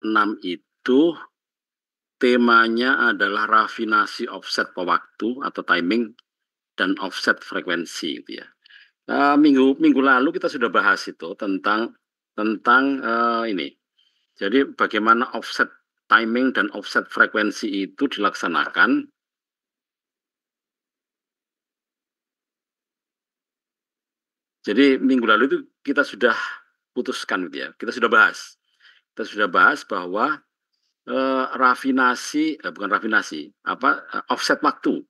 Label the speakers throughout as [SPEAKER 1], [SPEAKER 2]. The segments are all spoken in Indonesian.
[SPEAKER 1] 6 itu temanya adalah rafinasi offset pewaktu atau timing dan offset frekuensi gitu ya. Minggu lalu kita sudah bahas itu tentang ini. Jadi bagaimana offset timing dan offset frekuensi itu dilaksanakan. Jadi minggu lalu itu kita sudah putuskan gitu ya. Kita sudah bahas. Kita sudah bahas bahwa offset waktu.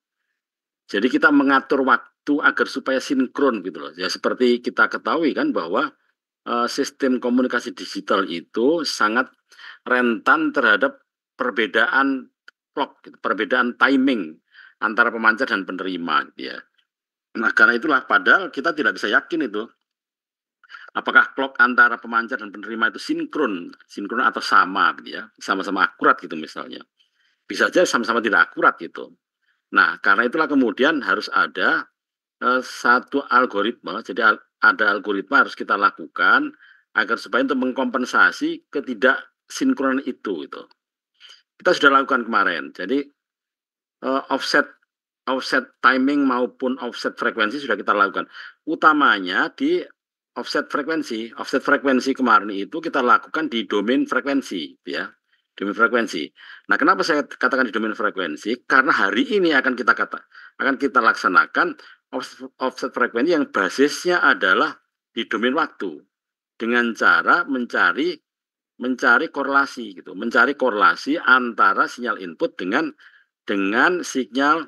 [SPEAKER 1] Jadi kita mengatur waktu agar supaya sinkron gitu loh. Ya seperti kita ketahui kan bahwa sistem komunikasi digital itu sangat rentan terhadap perbedaan clock, gitu, perbedaan timing antara pemancar dan penerima gitu ya. Nah, karena itulah padahal kita tidak bisa yakin itu apakah clock antara pemancar dan penerima itu sinkron atau sama gitu ya, sama-sama akurat gitu misalnya. Bisa saja sama-sama tidak akurat gitu. Nah, karena itulah kemudian harus ada satu algoritma. Jadi ada algoritma harus kita lakukan agar supaya untuk mengkompensasi ketidaksinkronan itu gitu. Kita sudah lakukan kemarin. Jadi offset timing maupun offset frekuensi sudah kita lakukan. Utamanya di offset frekuensi. Offset frekuensi kemarin itu kita lakukan di domain frekuensi, ya. Domain frekuensi. Nah, kenapa saya katakan di domain frekuensi? Karena hari ini akan kita laksanakan offset frekuensi yang basisnya adalah di domain waktu dengan cara mencari korelasi gitu, mencari korelasi antara sinyal input dengan sinyal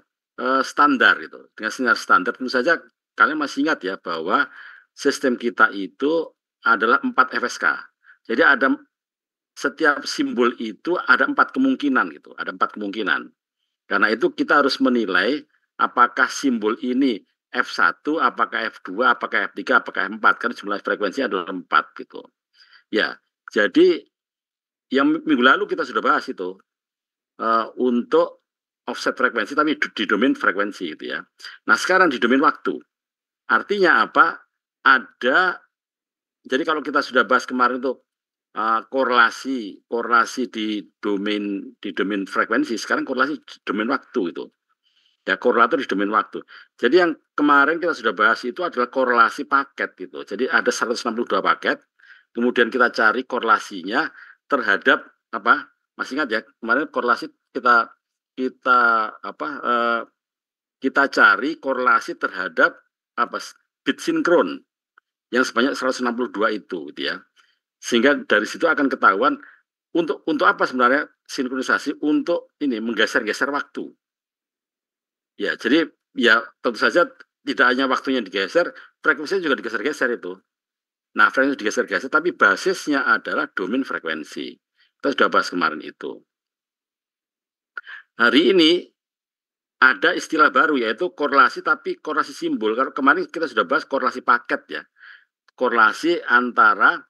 [SPEAKER 1] standar gitu. Dengan sinyal standar tentu saja kalian masih ingat ya bahwa sistem kita itu adalah 4 FSK. Jadi ada setiap simbol itu ada 4 kemungkinan gitu, ada 4 kemungkinan. Karena itu kita harus menilai apakah simbol ini F1, apakah F2, apakah F3, apakah F4. Karena jumlah frekuensi adalah 4 gitu. Ya, jadi yang minggu lalu kita sudah bahas itu untuk offset frekuensi tapi di domain frekuensi itu ya. Nah, sekarang di domain waktu. Artinya apa? Jadi kalau kita sudah bahas kemarin itu korelasi di domain frekuensi, sekarang korelasi di domain waktu itu. Ya, korelator di domain waktu. Jadi yang kemarin kita sudah bahas itu adalah korelasi paket gitu. Jadi ada 162 paket, kemudian kita cari korelasinya terhadap apa? Masih ingat ya, kemarin korelasi kita cari korelasi terhadap bit sinkron yang sebanyak 162 itu gitu ya. Sehingga dari situ akan ketahuan untuk apa sebenarnya sinkronisasi, untuk ini menggeser-geser waktu. Ya, jadi ya tentu saja tidak hanya waktunya digeser, frekuensinya juga digeser-geser itu. Nah, frekuensi digeser-geser, tapi basisnya adalah domain frekuensi. Kita sudah bahas kemarin itu. Hari ini ada istilah baru yaitu korelasi, tapi korelasi simbol. Kalau kemarin kita sudah bahas korelasi paket ya. Korelasi antara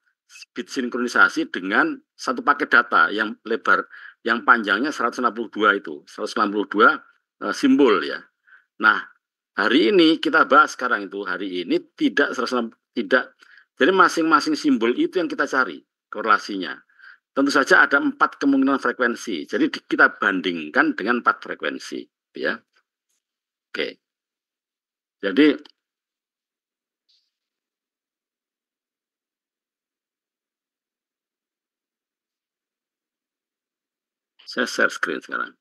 [SPEAKER 1] bit sinkronisasi dengan satu paket data yang lebar, yang panjangnya 162 itu, 192 simbol ya. Nah, hari ini kita bahas sekarang itu, hari ini tidak. Jadi masing-masing simbol itu yang kita cari korelasinya. Tentu saja ada 4 kemungkinan frekuensi. Jadi kita bandingkan dengan 4 frekuensi, ya. Oke. Jadi saya share screen sekarang.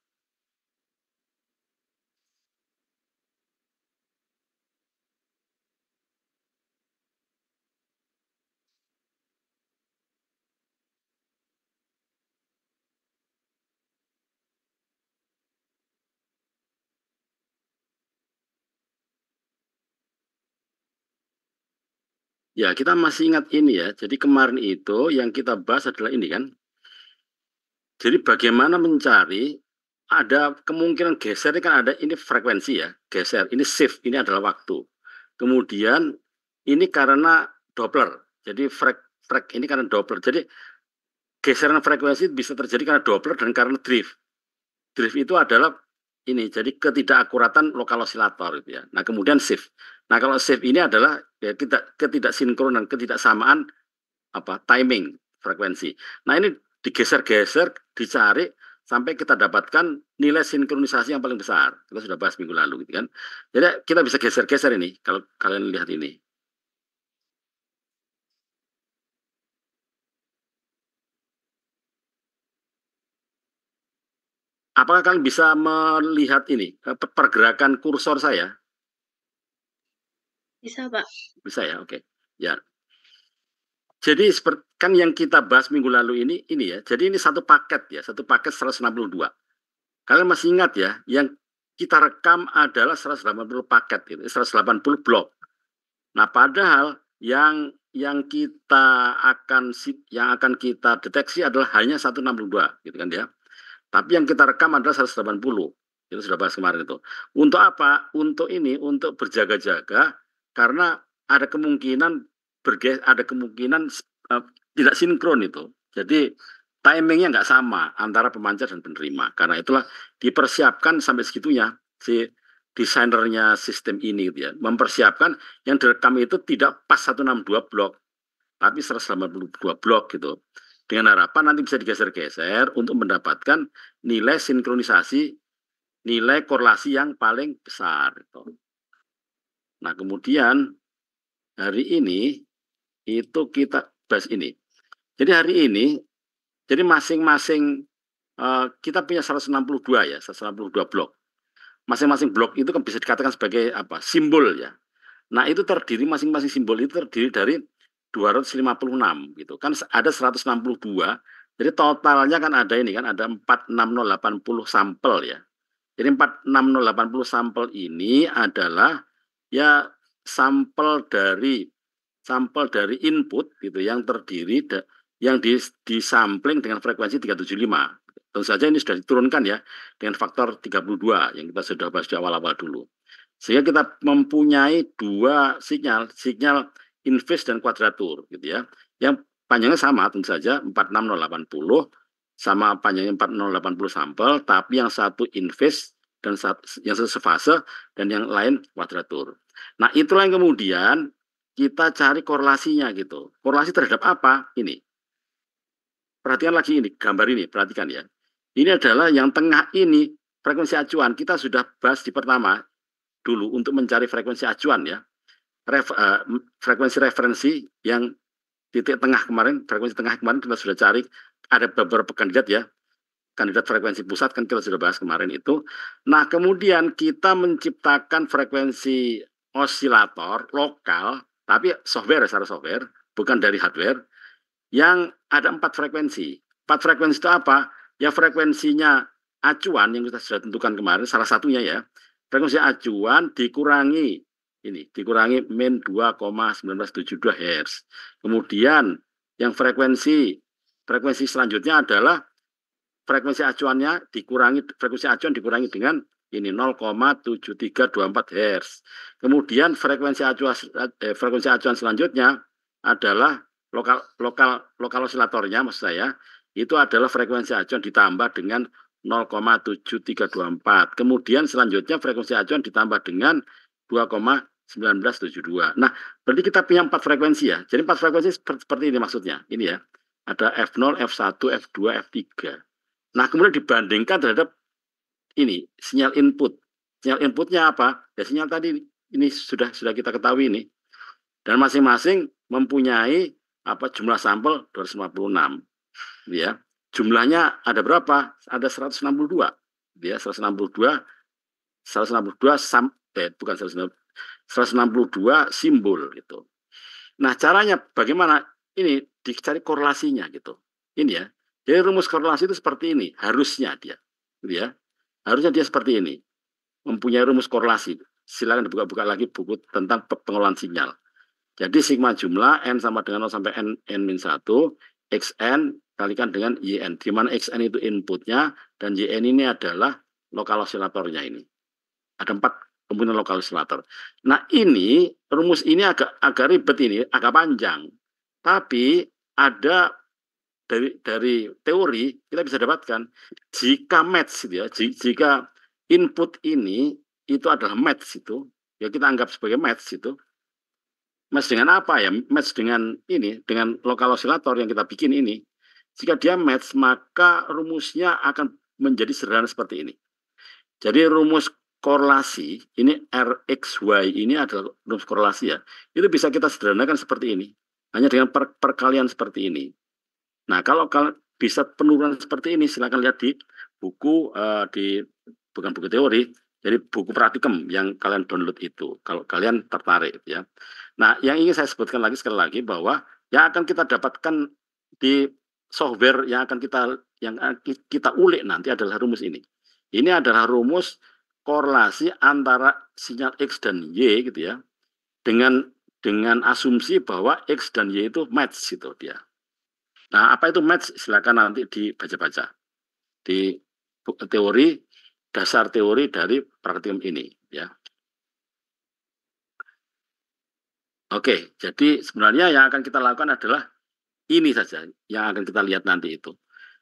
[SPEAKER 1] Ya, kita masih ingat ini ya. Jadi kemarin itu yang kita bahas adalah ini kan. Jadi bagaimana mencari, ada kemungkinan geser ini kan, ada ini frekuensi ya, geser. Ini shift, ini adalah waktu. Kemudian ini karena Doppler. Jadi ini karena Doppler. Jadi geseran frekuensi bisa terjadi karena Doppler dan karena drift. Drift itu adalah ini, jadi ketidakakuratan lokal osilator gitu ya. Nah, kemudian shift. Nah, kalau shift ini adalah ya, ketidaksinkronan, ketidaksamaan timing frekuensi. Nah, ini digeser-geser, dicari sampai kita dapatkan nilai sinkronisasi yang paling besar. Kita sudah bahas minggu lalu gitu kan. Jadi kita bisa geser-geser ini kalau kalian lihat ini. Apakah kalian bisa melihat ini pergerakan kursor saya?
[SPEAKER 2] Bisa, Pak.
[SPEAKER 1] Bisa ya, oke. Ya. Jadi kan yang kita bahas minggu lalu ini ya. Jadi ini satu paket ya, satu paket 162. Kalian masih ingat ya, yang kita rekam adalah 180 paket gitu, 180 blok. Nah, padahal yang akan kita deteksi adalah hanya 162 gitu kan ya. Tapi yang kita rekam adalah 180. Itu sudah bahas kemarin itu. Untuk apa? Untuk berjaga-jaga karena ada kemungkinan uh, tidak sinkron itu. Jadi timingnya nggak sama antara pemancar dan penerima. Karena itulah dipersiapkan sampai segitunya si desainernya sistem ini gitu ya. Mempersiapkan yang direkam itu tidak pas 162 blok, tapi 182 blok gitu. Dengan harapan nanti bisa digeser-geser untuk mendapatkan nilai sinkronisasi, nilai korelasi yang paling besar. Gitu. Nah, kemudian hari ini itu kita bahas ini. Jadi hari ini, jadi masing-masing kita punya 162 ya, 162 blok. Masing-masing blok itu kan bisa dikatakan sebagai apa? Simbol ya. Nah, itu terdiri masing-masing simbol itu terdiri dari 256 gitu. Kan ada 162. Jadi totalnya kan ada ini kan ada 46080 sampel ya. Jadi 46080 sampel ini adalah ya sampel dari input gitu yang terdiri yang disampling dengan frekuensi 375. Tentu saja ini sudah diturunkan ya dengan faktor 32 yang kita sudah bahas di awal-awal dulu. Sehingga kita mempunyai dua sinyal in phase dan kuadratur gitu ya. Yang panjangnya sama tentu saja 46080 sama panjangnya 46080 sampel, tapi yang satu in phase dan yang satu sefase dan yang lain kuadratur. Nah, itulah yang kemudian kita cari korelasinya gitu. Korelasi terhadap apa? Ini. Perhatikan lagi ini, gambar ini, perhatikan ya. Ini adalah yang tengah ini, frekuensi acuan. Kita sudah bahas di pertama dulu untuk mencari frekuensi acuan ya. Frekuensi referensi yang titik tengah kemarin, frekuensi tengah kemarin kita sudah cari, ada beberapa kandidat ya. Kandidat frekuensi pusat kan kita sudah bahas kemarin itu. Nah, kemudian kita menciptakan frekuensi osilator lokal, tapi software secara software, bukan dari hardware, yang ada 4 frekuensi. 4 frekuensi itu apa? Ya frekuensinya acuan yang kita sudah tentukan kemarin, salah satunya ya. Frekuensi acuan dikurangi min 2,1972 Hz. Kemudian yang frekuensi selanjutnya adalah frekuensi acuan dikurangi dengan ini 0,7324 Hz. Kemudian frekuensi acuan selanjutnya adalah lokal osilatornya maksud saya itu adalah frekuensi acuan ditambah dengan 0,7324. Kemudian selanjutnya frekuensi acuan ditambah dengan 2,1972. Nah, berarti kita punya 4 frekuensi ya. Jadi 4 frekuensi seperti ini maksudnya. Ini ya. Ada F0, F1, F2, F3. Nah, kemudian dibandingkan terhadap ini sinyal input. Sinyal inputnya apa? Ya sinyal tadi ini sudah kita ketahui ini. Dan masing-masing mempunyai jumlah sampel 256. Ya. Jumlahnya ada berapa? Ada 162. Ya, 162 bukan 162 simbol gitu. Nah, caranya bagaimana? Ini dicari korelasinya gitu. Ini ya. Jadi rumus korelasi itu seperti ini, harusnya dia. Gitu ya. Harusnya dia seperti ini. Mempunyai rumus korelasi. Silakan dibuka-buka lagi buku tentang pengolahan sinyal. Jadi sigma jumlah n sama dengan 0 sampai n-1, xn kalikan dengan yn. Di mana xn itu inputnya dan yn ini adalah lokal osilatornya ini. Ada 4 komponen lokal osilator. Nah, rumus ini agak ribet ini, agak panjang. Tapi ada dari teori kita bisa dapatkan jika match gitu ya, jika input ini itu adalah match itu, ya kita anggap sebagai match itu. Match dengan apa ya? Match dengan lokal osilator yang kita bikin ini. Jika dia match, maka rumusnya akan menjadi sederhana seperti ini. Jadi rumus korelasi, ini RXY, ini adalah rumus korelasi ya. Itu bisa kita sederhanakan seperti ini. Hanya dengan perkalian seperti ini. Nah, kalau bisa penurunan seperti ini, silakan lihat di buku, bukan buku teori, jadi buku praktikum yang kalian download itu, kalau kalian tertarik ya. Nah, yang ingin saya sebutkan lagi sekali lagi bahwa yang akan kita dapatkan di software yang kita ulik nanti adalah rumus ini. Ini adalah rumus korelasi antara sinyal X dan Y gitu ya, dengan asumsi bahwa X dan Y itu match gitu dia. Nah, apa itu match? Silakan nanti dibaca-baca di teori, dasar teori dari praktikum ini ya. Oke, jadi sebenarnya yang akan kita lakukan adalah ini saja yang akan kita lihat nanti itu.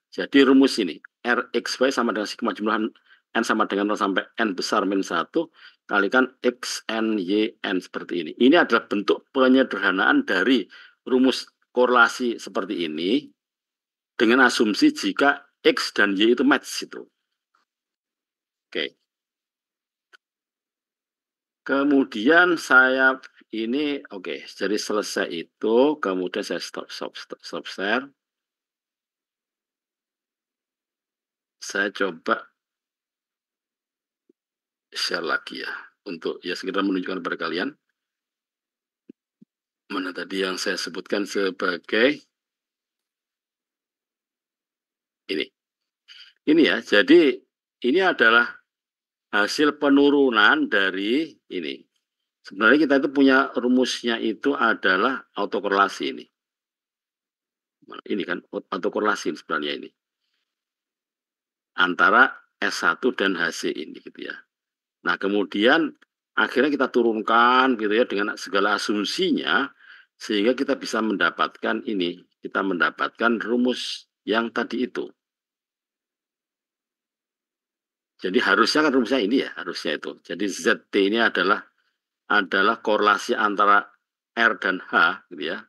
[SPEAKER 1] Jadi rumus ini RXY sama dengan sigma jumlah N sama dengan 0 sampai N besar min 1 kalikan X N Y N seperti ini. Ini adalah bentuk penyederhanaan dari rumus korelasi seperti ini dengan asumsi jika X dan Y itu match itu. Oke. Kemudian saya ini oke, jadi selesai itu, kemudian saya stop share. Saya coba share lagi ya untuk ya sekedar menunjukkan kepada kalian mana tadi yang saya sebutkan sebagai ini. Ini ya, jadi ini adalah hasil penurunan dari ini. Sebenarnya kita itu punya rumusnya itu adalah autokorelasi ini. Ini kan autokorelasi sebenarnya ini. Antara S1 dan HC ini gitu ya. Nah, kemudian akhirnya kita turunkan gitu ya dengan segala asumsinya sehingga kita bisa mendapatkan ini, kita mendapatkan rumus yang tadi itu. Jadi harusnya kan rumusnya ini ya, harusnya itu. Jadi ZT ini adalah korelasi antara R dan H gitu ya,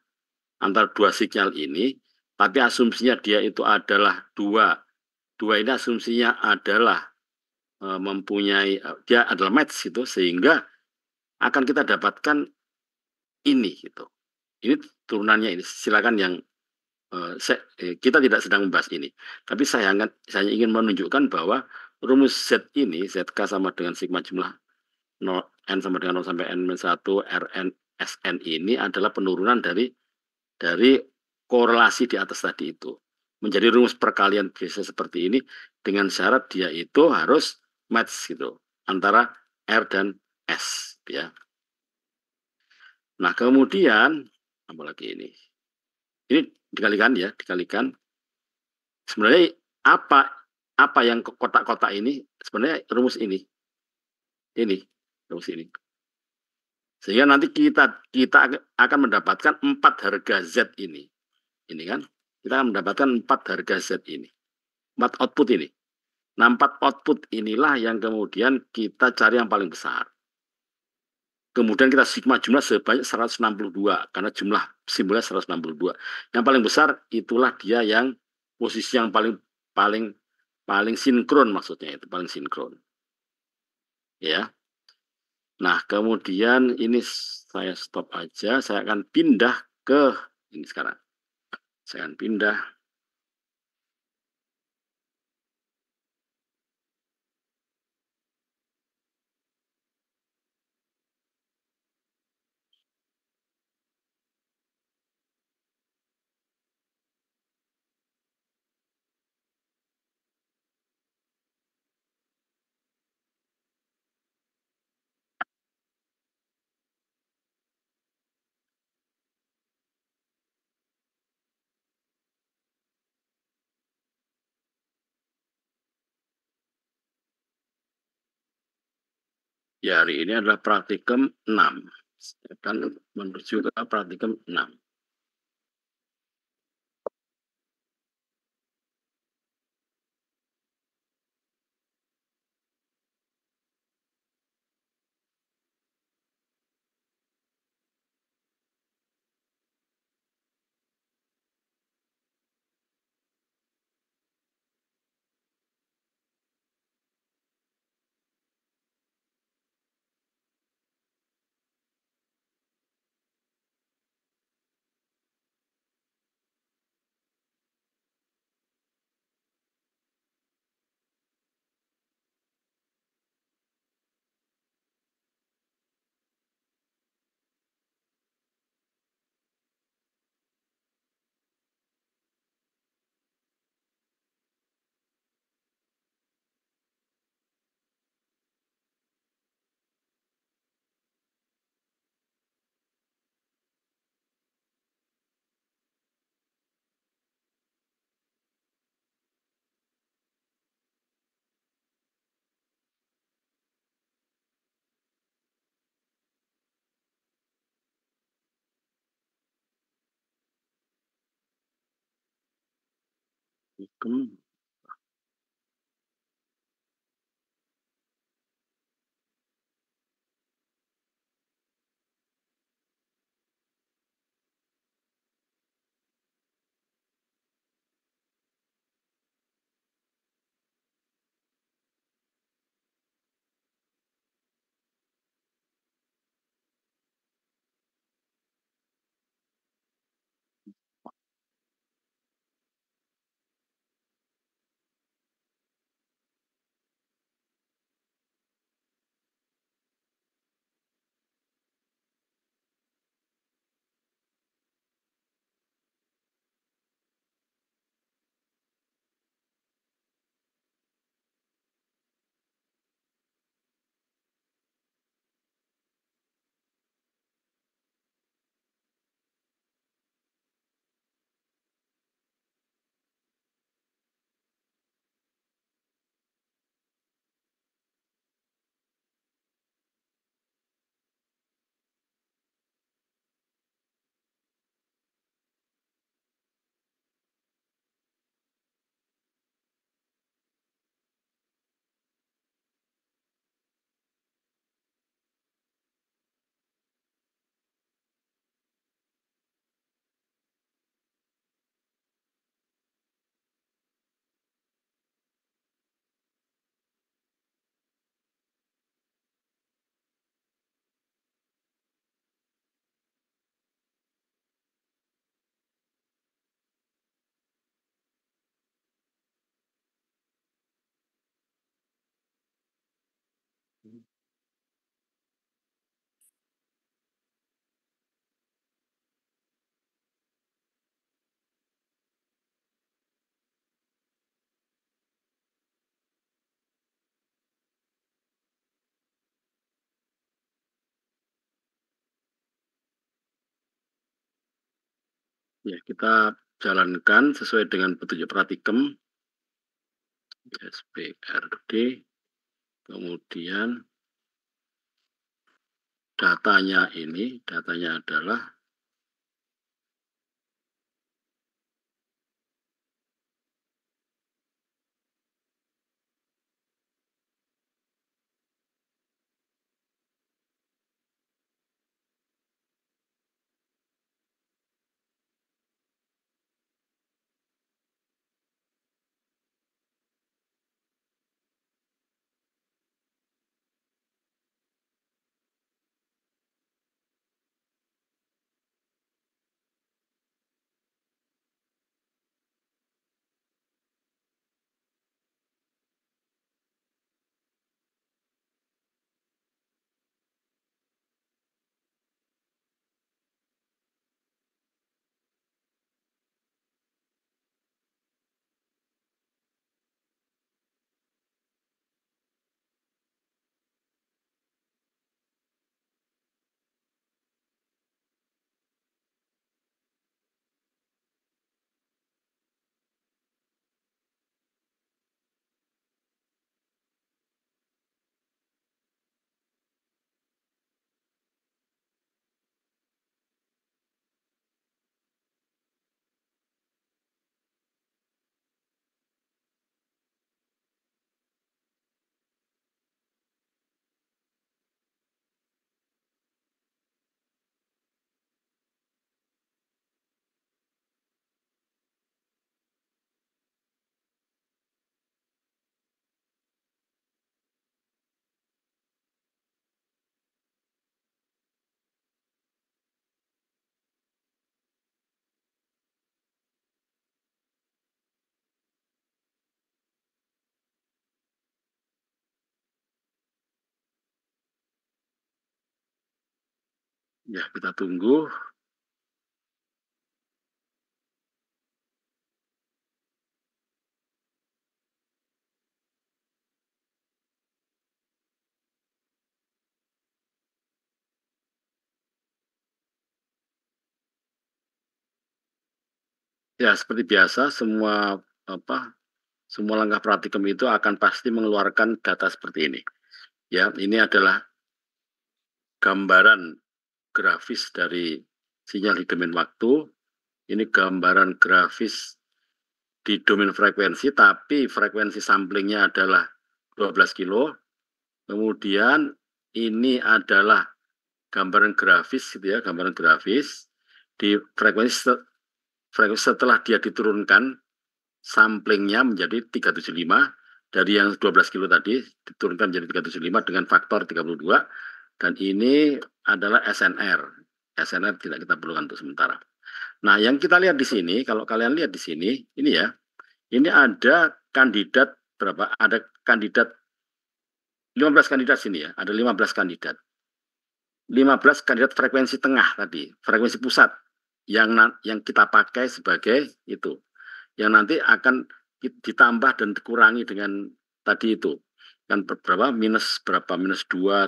[SPEAKER 1] antara dua sinyal ini, tapi asumsinya dia itu adalah dua. Dua ini asumsinya adalah mempunyai dia adalah match gitu sehingga akan kita dapatkan ini gitu. Ini turunannya ini. Silakan yang kita tidak sedang membahas ini, tapi saya ingin menunjukkan bahwa rumus Z ini ZK sama dengan sigma jumlah 0, N sama dengan 0 sampai N-1 Rn Sn ini adalah penurunan dari korelasi di atas tadi itu menjadi rumus perkalian biasa seperti ini dengan syarat dia itu harus match gitu antara R dan S ya. Nah, kemudian apa lagi ini? Ini dikalikan ya, dikalikan. Sebenarnya apa yang kotak-kotak ini sebenarnya rumus ini. Ini rumus ini. Sehingga nanti kita akan mendapatkan 4 harga Z ini. Ini kan kita akan mendapatkan 4 harga Z ini. 4 output ini. Nah, 4 output inilah yang kemudian kita cari yang paling besar. Kemudian kita sigma jumlah sebanyak 162 karena jumlah simbolnya 162. Yang paling besar itulah dia yang posisi yang paling paling paling sinkron maksudnya itu paling sinkron. Ya. Nah, kemudian ini saya stop aja, saya akan pindah ke ini sekarang. Saya akan pindah. Ya, hari ini adalah praktikum 6. Saya akan menuju ke praktikum 6. Hukum. Ya, kita jalankan sesuai dengan petunjuk pratikem SPRD, kemudian datanya adalah ya kita tunggu. Ya, seperti biasa semua langkah praktikum itu akan pasti mengeluarkan data seperti ini. Ya, ini adalah gambaran grafis dari sinyal hidemen waktu. Ini gambaran grafis di domain frekuensi, tapi frekuensi samplingnya adalah 12 kilo. Kemudian ini adalah gambaran grafis gitu ya, gambaran grafis di frekuensi setelah dia diturunkan samplingnya menjadi 375 dari yang 12 kilo tadi diturunkan menjadi 375 dengan faktor 32 dan ini adalah SNR. SNR tidak kita perlukan untuk sementara. Nah, yang kita lihat di sini, kalau kalian lihat di sini, ini ya, ini ada kandidat berapa? Ada kandidat 15 kandidat sini ya, ada 15 kandidat. 15 kandidat frekuensi tengah tadi, frekuensi pusat yang kita pakai sebagai itu. Yang nanti akan ditambah dan dikurangi dengan tadi itu. Kan berapa? Minus 2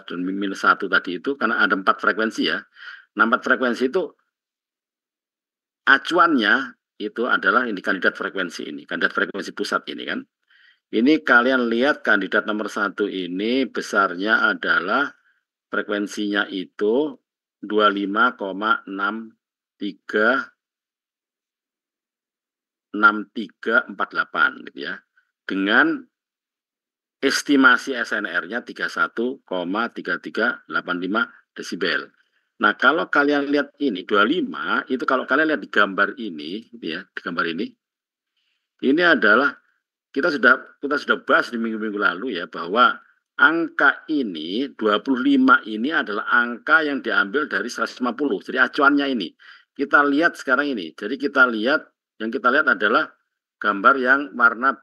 [SPEAKER 1] dan minus 1 tadi itu karena ada 4 frekuensi ya. Nah, 4 frekuensi itu acuannya itu adalah ini kandidat frekuensi ini, kandidat frekuensi pusat ini kan. Ini kalian lihat kandidat nomor 1 ini besarnya adalah frekuensinya itu 25,6348 gitu ya. Dengan estimasi SNR-nya 31,3385 desibel. Nah, kalau kalian lihat ini 25 itu kalau kalian lihat di gambar ini gitu ya, di gambar ini adalah kita sudah bahas di minggu-minggu lalu ya bahwa angka ini 25 ini adalah angka yang diambil dari 150. Jadi acuannya ini. Kita lihat sekarang ini. Jadi kita lihat yang kita lihat adalah gambar yang warna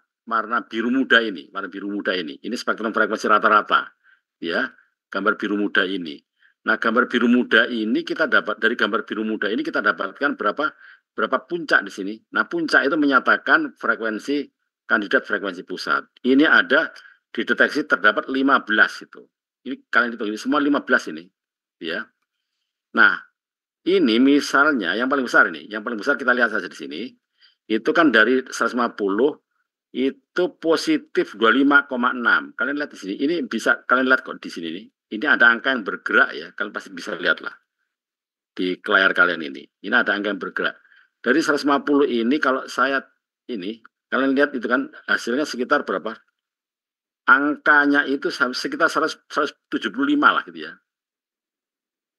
[SPEAKER 1] biru muda ini, warna biru muda ini. Ini spektrum frekuensi rata-rata. Ya, gambar biru muda ini. Nah, gambar biru muda ini kita dapat dari gambar biru muda ini kita dapatkan berapa puncak di sini. Nah, puncak itu menyatakan frekuensi kandidat frekuensi pusat. Ini ada dideteksi terdapat 15 itu. Ini kalian hitung ini semua 15 ini, ya. Nah, ini misalnya yang paling besar ini, yang paling besar kita lihat saja di sini. Itu kan dari 150 itu positif 25,6. Kalian lihat di sini. Ini bisa kalian lihat kok di sini nih. Ini ada angka yang bergerak ya. Kalian pasti bisa lihat lah di layar kalian ini. Ini ada angka yang bergerak. Dari 150 ini kalau saya ini kalian lihat itu kan hasilnya sekitar berapa? Angkanya itu sekitar 175 lah gitu ya.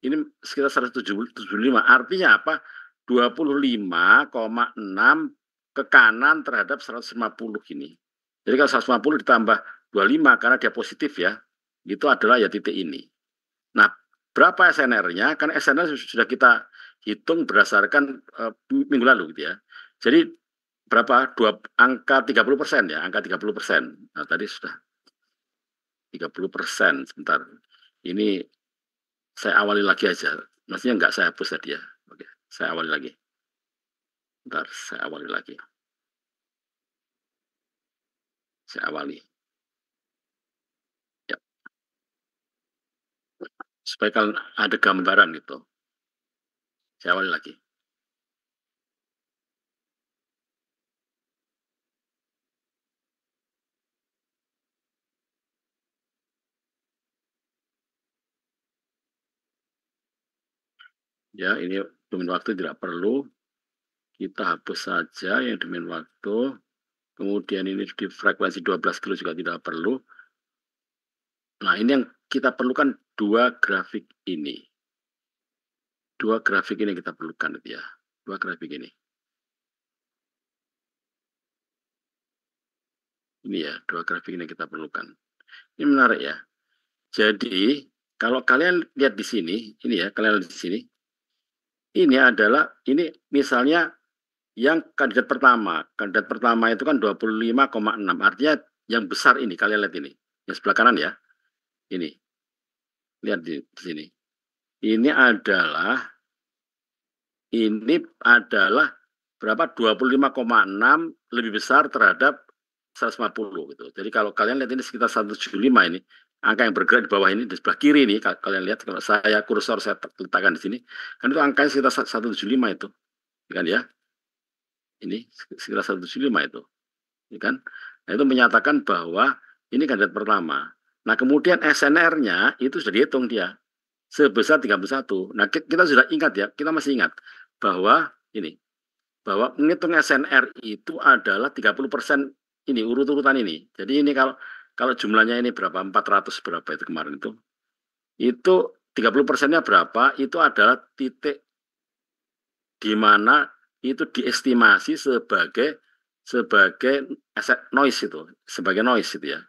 [SPEAKER 1] Ini sekitar 175. Artinya apa? 25,6 ke kanan terhadap 150 ini. Jadi kalau 150 ditambah 25 karena dia positif ya, itu adalah ya titik ini. Nah, berapa SNR-nya? Kan SNR sudah kita hitung berdasarkan minggu lalu gitu ya. Jadi berapa? Angka 30% ya, angka 30%. Nah, tadi sudah 30%. Sebentar. Ini saya awali lagi aja. Maksudnya enggak saya hapus tadi ya. Oke, saya awali lagi. Bentar, saya awali lagi. Saya awali. Ya. Supaya kalau ada gambaran gitu. Saya awali lagi. Ya, ini domain waktu tidak perlu. Kita hapus saja yang domain waktu. Kemudian ini di frekuensi 12 kilo juga tidak perlu. Nah, ini yang kita perlukan dua grafik ini. Dua grafik ini kita perlukan ya. Dua grafik ini. Ini ya, dua grafik ini kita perlukan. Ini menarik ya. Jadi, kalau kalian lihat di sini, ini ya, kalian lihat di sini. Ini adalah ini misalnya yang kandidat pertama. Kandidat pertama itu kan 25,6. Artinya yang besar ini, kalian lihat ini. Yang sebelah kanan ya. Ini. Lihat di sini. Ini adalah berapa? 25,6 lebih besar terhadap 150 gitu. Jadi kalau kalian lihat ini sekitar 175 ini, angka yang bergerak di bawah ini di sebelah kiri ini kalian lihat kalau saya kursor saya letakkan di sini, kan itu angkanya sekitar 175 itu. Kan ya. Ini sekitar 175 itu. Ya kan? Nah, itu menyatakan bahwa ini kandidat pertama. Nah, kemudian SNR-nya itu sudah dihitung dia sebesar 31. Nah, kita sudah ingat ya, kita masih ingat bahwa ini bahwa menghitung SNR itu adalah 30% ini urut-urutan ini. Jadi ini kalau jumlahnya ini berapa 400 berapa itu kemarin itu 30%-nya berapa itu adalah titik di mana itu diestimasi sebagai noise itu sebagai noise itu ya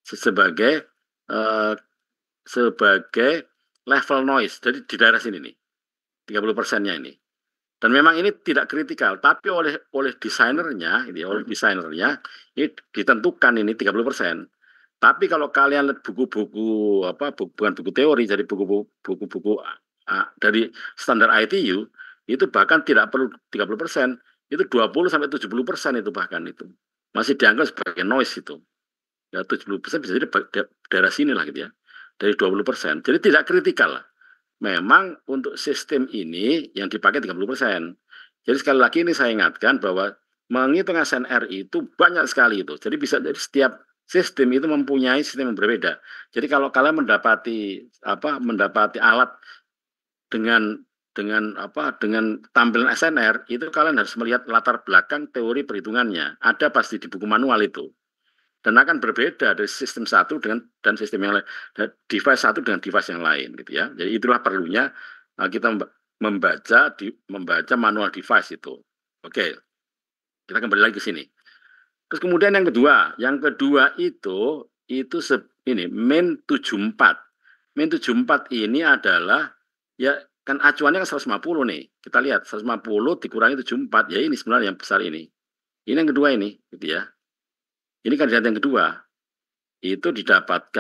[SPEAKER 1] sebagai eh, sebagai level noise. Jadi di daerah sini nih 30%-nya ini. Dan memang ini tidak kritikal, tapi oleh desainernya, ini oleh desainernya ini ditentukan ini 30%. Tapi kalau kalian lihat buku-buku apa bukan buku teori, jadi buku-buku dari standar ITU itu bahkan tidak perlu 30%, itu 20 sampai 70% itu bahkan itu. Masih dianggap sebagai noise itu. Ya 70% bisa jadi daerah sini lah gitu ya. Dari 20%. Jadi tidak kritikal lah. Memang untuk sistem ini yang dipakai 30%. Jadi sekali lagi ini saya ingatkan bahwa menghitung SNR itu banyak sekali itu. Jadi bisa dari setiap sistem itu mempunyai sistem yang berbeda. Jadi kalau kalian mendapati alat dengan dengan tampilan SNR itu kalian harus melihat latar belakang teori perhitungannya. Ada pasti di buku manual itu. Dan akan berbeda dari sistem satu dan sistem yang lain, device satu dengan device yang lain gitu ya. Jadi itulah perlunya kita membaca manual device itu. Oke, kita kembali lagi ke sini. Terus kemudian yang kedua itu ini min 74. Min 74 ini adalah ya kan acuannya kan 150 nih. Kita lihat 150 dikurangi 74 ya ini sebenarnya yang besar ini. Ini yang kedua ini gitu ya. Ini kandidat yang kedua. Itu didapat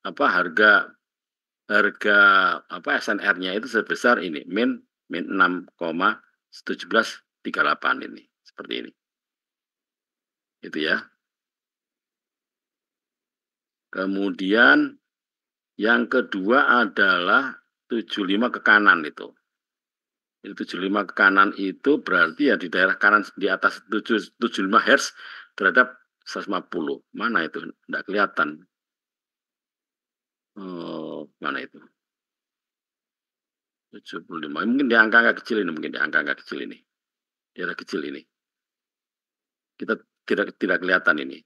[SPEAKER 1] apa harga apa SNR-nya itu sebesar ini min 6,1738 ini seperti ini. Itu ya. Kemudian yang kedua adalah 75 ke kanan itu. 75 ke kanan itu berarti ya di daerah kanan di atas 75 Hz terhadap 150. Mana itu? Tidak kelihatan. Oh, mana itu? 75. Mungkin di angka-angka kecil ini, mungkin di angka-angka kecil ini. Daerah kecil ini. Kita tidak kelihatan ini.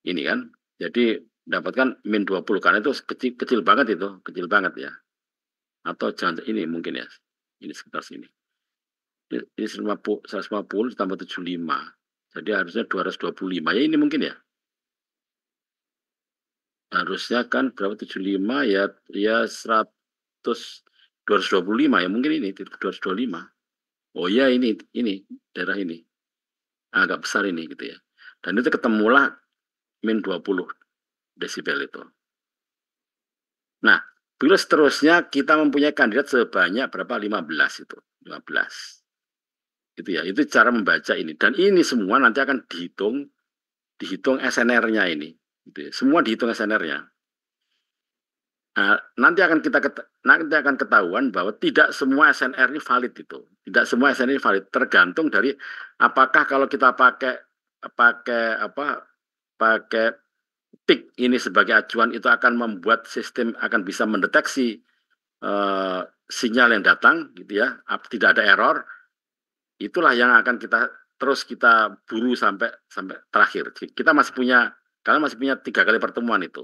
[SPEAKER 1] Ini kan. Jadi dapatkan min 20 karena itu kecil banget itu, kecil banget ya. Atau jangan ini mungkin ya. Ini sekitar sini. Ini 150 ditambah 75. Jadi harusnya 225. Ya ini mungkin ya. Harusnya kan berapa 75 ya 225 ya mungkin ini 225. Oh ya ini daerah ini agak besar ini gitu ya. Dan itu ketemulah min 20 desibel itu. Nah, bila seterusnya kita mempunyai kandidat sebanyak berapa 15 itu. 15. Itu ya, itu cara membaca ini. Dan ini semua nanti akan dihitung SNR-nya ini. Gitu ya. Semua dihitung SNR-nya. Nah, nanti akan ketahuan bahwa tidak semua SNR ini valid itu. Tidak semua SNR ini valid, tergantung dari apakah kalau kita pakai PIC ini sebagai acuan itu akan membuat sistem akan bisa mendeteksi sinyal yang datang gitu ya, tidak ada error. Itulah yang akan kita buru sampai terakhir. Kalian masih punya 3 kali pertemuan itu.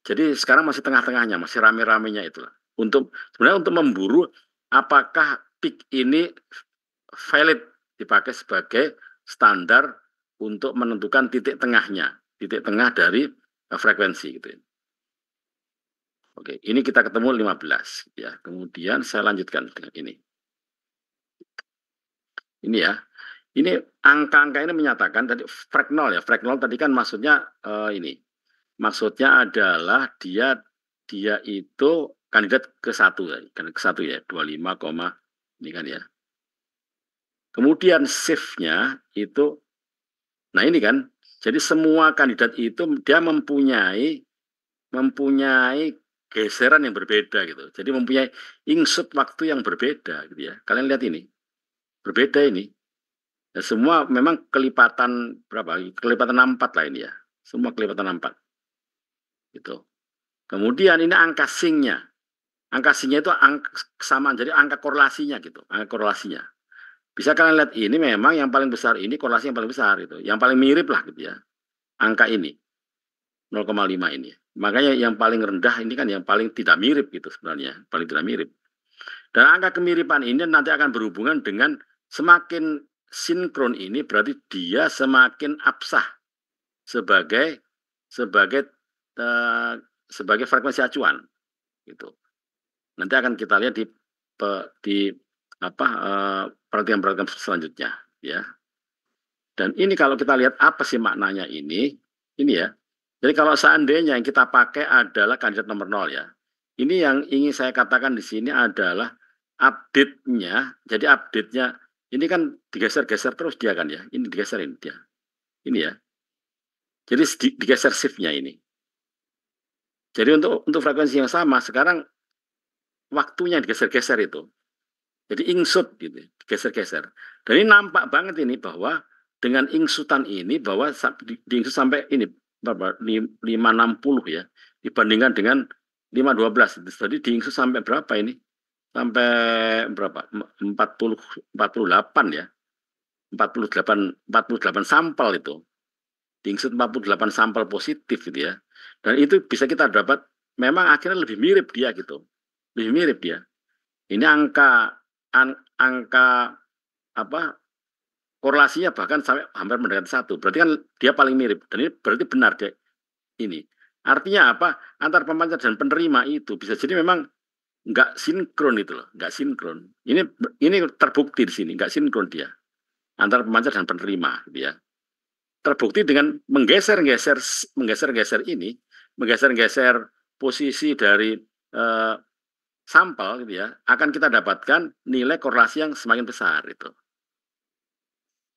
[SPEAKER 1] Jadi sekarang masih tengah-tengahnya, masih rame-ramenya itulah. Sebenarnya untuk memburu apakah PIC ini valid dipakai sebagai standar untuk menentukan titik tengahnya, titik tengah dari frekuensi gitu. Oke, ini kita ketemu 15 ya. Kemudian saya lanjutkan dengan ini. Ini ya. Ini angka-angka ini menyatakan tadi freknol ya. Freknol tadi kan maksudnya ini. Maksudnya adalah dia itu kandidat ke satu ya 25, ini kan ya. Kemudian shift-nya itu, nah ini kan, jadi semua kandidat itu dia mempunyai geseran yang berbeda gitu. Jadi mempunyai insert waktu yang berbeda gitu ya. Kalian lihat ini, berbeda ini. Ya, semua memang kelipatan berapa? Kelipatan 64 lah ini ya. Semua kelipatan 64. Gitu. Kemudian ini angka sing-nya. Angka sing-nya itu angka kesamaan, jadi angka korelasinya gitu, angka korelasinya. Bisa kalian lihat ini memang yang paling besar ini korelasi yang paling besar itu. Yang paling mirip lah gitu ya. Angka ini 0,5 ini. Makanya yang paling rendah ini kan yang paling tidak mirip gitu sebenarnya, paling tidak mirip. Dan angka kemiripan ini nanti akan berhubungan dengan semakin sinkron ini berarti dia semakin absah sebagai sebagai eh, sebagai frekuensi acuan gitu. Nanti akan kita lihat di apa perhatian-perhatian selanjutnya ya. Dan ini kalau kita lihat apa sih maknanya ini ya. Jadi kalau seandainya yang kita pakai adalah kandidat nomor 0 ya. Ini yang ingin saya katakan di sini adalah update-nya. Jadi update-nya ini kan digeser-geser terus dia kan ya. Ini digeserin dia. Ini ya. Jadi digeser shift-nya ini. Jadi untuk frekuensi yang sama sekarang waktunya digeser-geser itu. Jadi ingsut gitu, digeser-geser. Dan ini nampak banget ini bahwa dengan ingsutan ini bahwa diingsut sampai ini berapa 560 ya dibandingkan dengan 512. Jadi diingsut sampai berapa ini? Sampai berapa? 48 ya. 48 sampel itu. Diingsut 48 sampel positif gitu ya. Dan itu bisa kita dapat memang akhirnya lebih mirip dia gitu. Lebih mirip dia. Ini angka apa korelasinya bahkan sampai hampir mendekati 1. Berarti kan dia paling mirip dan ini berarti benar deh ini. Artinya apa? Antar pemancar dan penerima itu bisa jadi memang nggak sinkron itu loh, nggak sinkron. Ini terbukti di sini nggak sinkron dia antar pemancar dan penerima gitu ya. Terbukti dengan menggeser-geser ini, menggeser-geser posisi dari sampel gitu ya, akan kita dapatkan nilai korelasi yang semakin besar itu.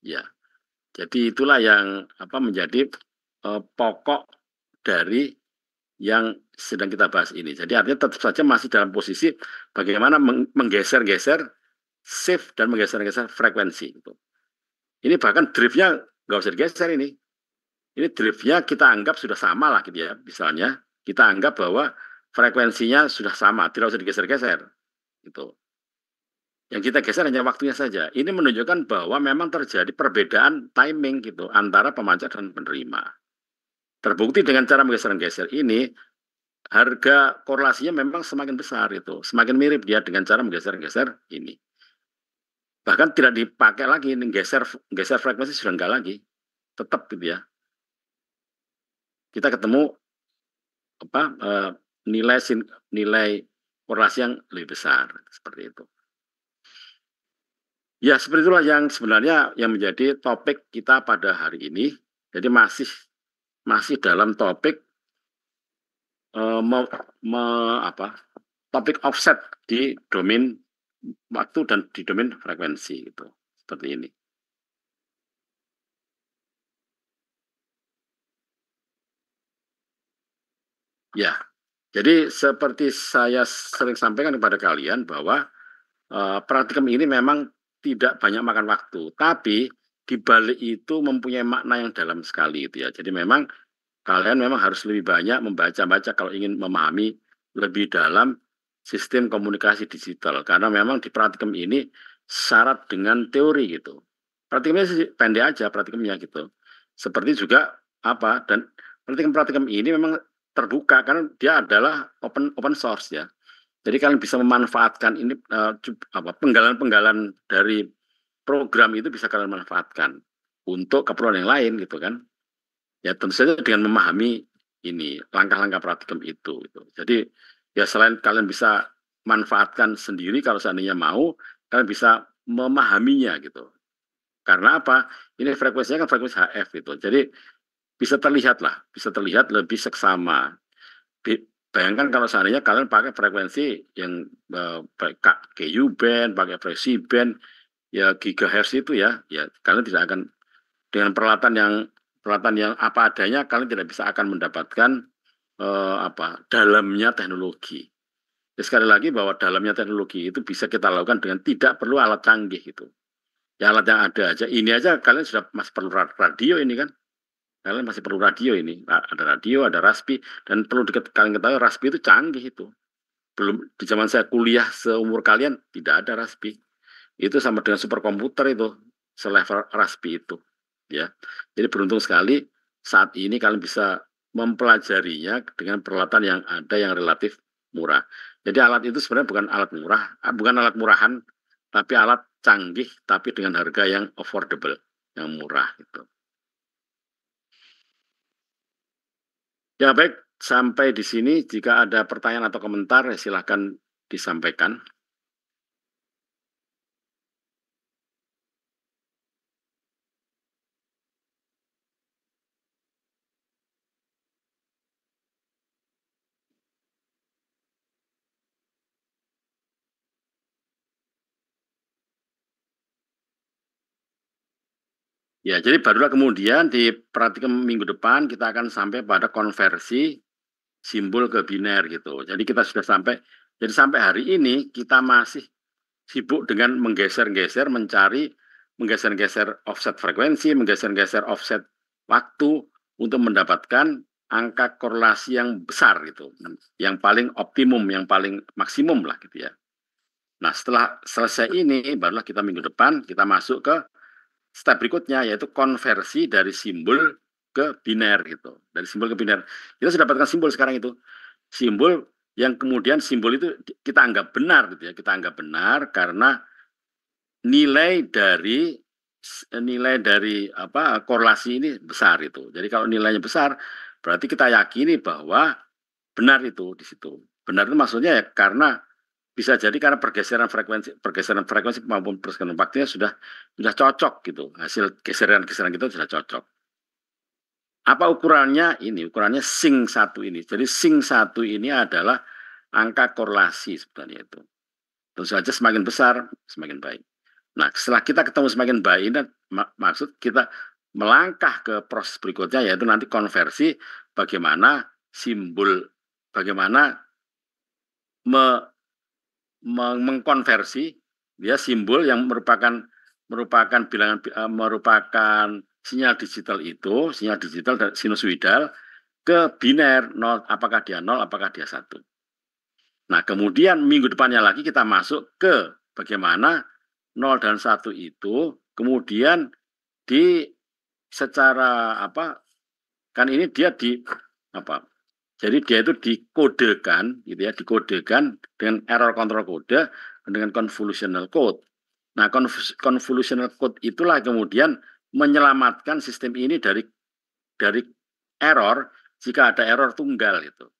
[SPEAKER 1] Ya, jadi itulah yang menjadi pokok dari yang sedang kita bahas ini. Jadi artinya tetap saja masih dalam posisi bagaimana menggeser-geser shift dan menggeser-geser frekuensi. Gitu. Ini bahkan driftnya nggak usah digeser ini. Ini driftnya kita anggap sudah sama lah gitu ya. Misalnya kita anggap bahwa frekuensinya sudah sama, tidak usah digeser-geser. Gitu. Yang kita geser hanya waktunya saja. Ini menunjukkan bahwa memang terjadi perbedaan timing gitu antara pemancar dan penerima. Terbukti dengan cara menggeser-geser ini, harga korelasinya memang semakin besar itu, semakin mirip dia dengan cara menggeser-geser ini. Bahkan tidak dipakai lagi, geser frekuensi sudah enggak lagi, tetap gitu ya. Kita ketemu nilai korelasi yang lebih besar seperti itu. Ya, seperti itulah yang sebenarnya yang menjadi topik kita pada hari ini. Jadi masih dalam topik topik offset di domain waktu dan di domain frekuensi gitu. Seperti ini. Ya. Jadi seperti saya sering sampaikan kepada kalian bahwa praktikum ini memang tidak banyak makan waktu, tapi di balik itu mempunyai makna yang dalam sekali itu ya. Jadi memang kalian memang harus lebih banyak membaca-baca kalau ingin memahami lebih dalam sistem komunikasi digital. Karena memang di praktikum ini syarat dengan teori gitu. Praktikumnya sih pendek aja praktikumnya gitu. Seperti juga dan praktikum-praktikum ini memang terbuka karena dia adalah open source ya. Jadi kalian bisa memanfaatkan ini penggalan-penggalan dari program itu bisa kalian manfaatkan untuk keperluan yang lain gitu kan. Ya tentu saja dengan memahami ini langkah-langkah praktikum itu gitu. Jadi ya selain kalian bisa manfaatkan sendiri kalau seandainya mau, kalian bisa memahaminya gitu. Karena apa? Ini frekuensinya kan frekuensi HF gitu. Jadi bisa terlihat lebih seksama. Bayangkan kalau seandainya kalian pakai frekuensi yang KU band, pakai frekuensi band, ya gigahertz itu ya kalian tidak akan dengan peralatan yang apa adanya, kalian tidak bisa akan mendapatkan dalamnya teknologi. Jadi sekali lagi bahwa dalamnya teknologi itu bisa kita lakukan dengan tidak perlu alat canggih itu. Ya alat yang ada aja, ini aja kalian sudah masih perlu radio ini kan. Kalian masih perlu radio ini. Ada radio, ada Raspi, dan perlu kalian ketahui Raspi itu canggih itu. Belum di zaman saya kuliah seumur kalian tidak ada Raspi. itu sama dengan superkomputer itu, selevel Raspberry itu, ya. Jadi beruntung sekali saat ini kalian bisa mempelajarinya dengan peralatan yang ada yang relatif murah. Jadi alat itu sebenarnya bukan alat murah, bukan alat murahan, tapi alat canggih, tapi dengan harga yang affordable, yang murah gitu. Ya baik, sampai di sini jika ada pertanyaan atau komentar silahkan disampaikan. Ya, jadi barulah kemudian di praktikum minggu depan kita akan sampai pada konversi simbol ke biner gitu. Jadi kita sudah sampai, jadi sampai hari ini kita masih sibuk dengan menggeser-geser, mencari, menggeser-geser offset frekuensi, menggeser-geser offset waktu untuk mendapatkan angka korelasi yang besar gitu, yang paling optimum, yang paling maksimum lah gitu ya. Nah setelah selesai ini, barulah kita minggu depan kita masuk ke step berikutnya yaitu konversi dari simbol ke biner gitu. Dari simbol ke biner. Kita sudah dapatkan simbol sekarang itu. Simbol yang kemudian simbol itu kita anggap benar gitu ya. Kita anggap benar karena nilai dari apa korelasi ini besar itu. Jadi kalau nilainya besar berarti kita yakini bahwa benar itu di situ. Benar itu maksudnya ya karena bisa jadi karena pergeseran frekuensi maupun pergeseran waktunya sudah cocok gitu. Hasil geseran-geseran kita sudah cocok. Apa ukurannya? Ini ukurannya sing satu ini. Jadi sing satu ini adalah angka korelasi sebenarnya itu. Tentu saja semakin besar semakin baik. Nah, setelah kita ketemu semakin baik ini maksud kita melangkah ke proses berikutnya yaitu nanti konversi bagaimana simbol bagaimana me mengkonversi dia simbol yang merupakan bilangan merupakan sinyal digital dan sinusoidal ke biner nol apakah dia nol apakah dia satu. Nah, kemudian minggu depannya lagi kita masuk ke bagaimana nol dan satu itu kemudian di secara apa kan ini dia di apa jadi dia itu dikodekan, gitu ya, dikodekan dengan error control kode dengan convolutional code. Nah, convolutional code itulah kemudian menyelamatkan sistem ini dari error jika ada error tunggal itu.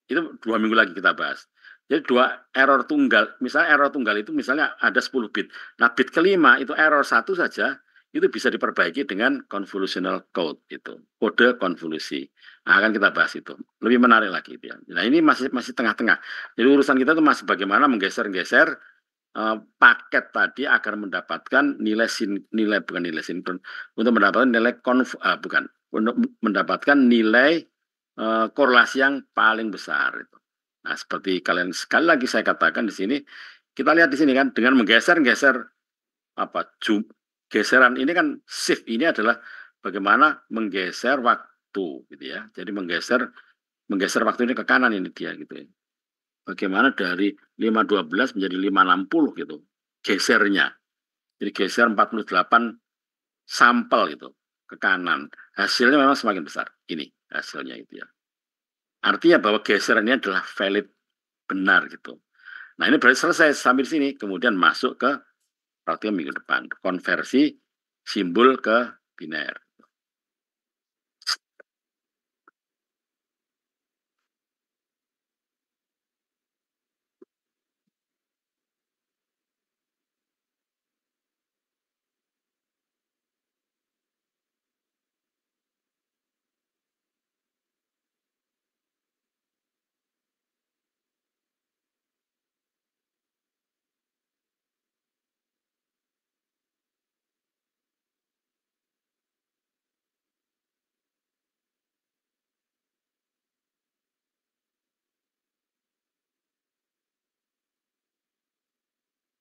[SPEAKER 1] Itu 2 minggu lagi kita bahas. Jadi dua error tunggal, misalnya error tunggal itu misalnya ada 10 bit. Nah, bit kelima itu error satu saja, itu bisa diperbaiki dengan convolutional code itu, kode konvolusi. Nah, akan kita bahas itu. Lebih menarik lagi itu ya. Nah, ini masih tengah-tengah. Jadi urusan kita itu masih bagaimana menggeser-geser paket tadi agar mendapatkan nilai bukan nilai sinkron untuk mendapatkan nilai bukan untuk mendapatkan nilai korelasi yang paling besar itu. Nah, seperti kalian sekali lagi saya katakan di sini, kita lihat di sini kan dengan menggeser-geser apa geseran ini kan shift ini adalah bagaimana menggeser waktu gitu ya. Jadi menggeser waktu ini ke kanan ini dia gitu ya. Bagaimana dari 512 menjadi 560 gitu. Gesernya. Jadi geser 48 sampel itu ke kanan. Hasilnya memang semakin besar. Ini hasilnya itu ya. Artinya bahwa geseran ini adalah valid benar gitu. Nah ini berarti selesai sampai di sini. Kemudian masuk ke praktikum minggu depan. Konversi simbol ke biner.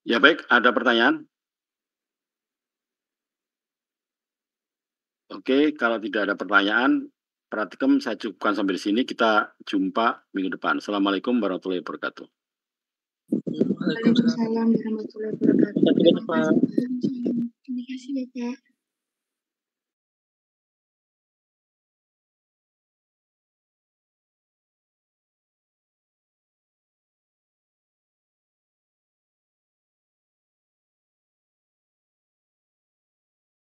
[SPEAKER 1] Ya baik, ada pertanyaan? Oke, kalau tidak ada pertanyaan, praktikum saya cukupkan sampai di sini. Kita jumpa minggu depan. Assalamualaikum warahmatullahi wabarakatuh.
[SPEAKER 2] Waalaikumsalam warahmatullahi wabarakatuh. Terima kasih, Bapak.